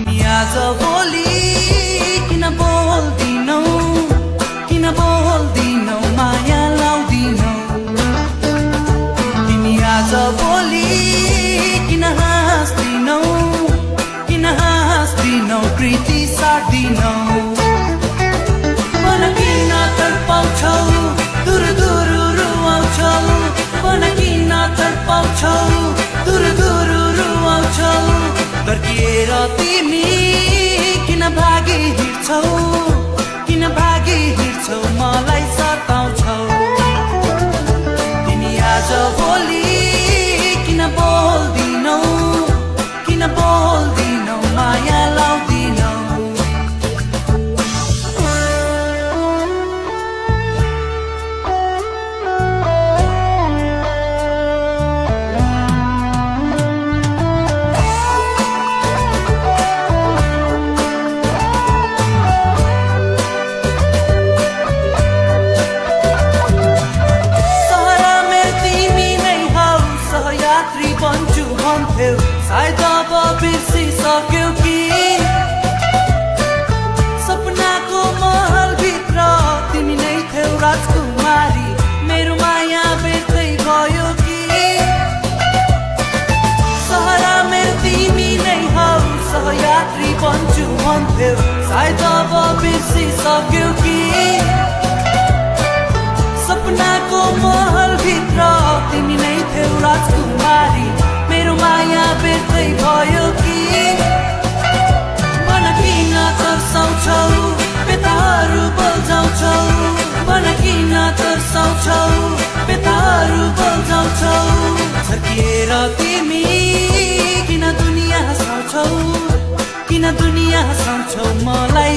आज भोलि किन बोल्दिनौ किन बोल्दिनौ माया लाउँदिनौ तिमी आज भोलि किन हाँस्दिनौ प्रीति साट्दिनौ मन किन तर्पाउँछौ दूर दूर रुवाउँछौ मन किन तर्पाउँछौ दूर दूर रुवाउँछौ तर्किएर तिमी किन भागी हिँड्छौ मलाई सताउँछौ तिमी आज भोलि किन बोल्दिनौ माया लाउँदिनौ बन्छु भन्थ्यौ सायद अब बिर्सिसक्यौ कि सपनाको महलभित्र तिमी नै थियौ राजकुमारी मेरो माया बेर्दै गयो कि सहरमा तिमी नै हौ सहयात्री बन्छु भन्थ्यौ सायद अब बिर्सिसक्यौ कि सपनाको महलभित्र तिमी नै थियौ राजकुमारी मेरो माया बेर्दै भयो कि मन किन तर्साउँछौ बेताहरू बल्झाउँछौ मन किन तर्साउँछौ बेताहरू बल्झाउँछौ छर्किएर तिमी किन दुनिया हँसाउँछौ मलाई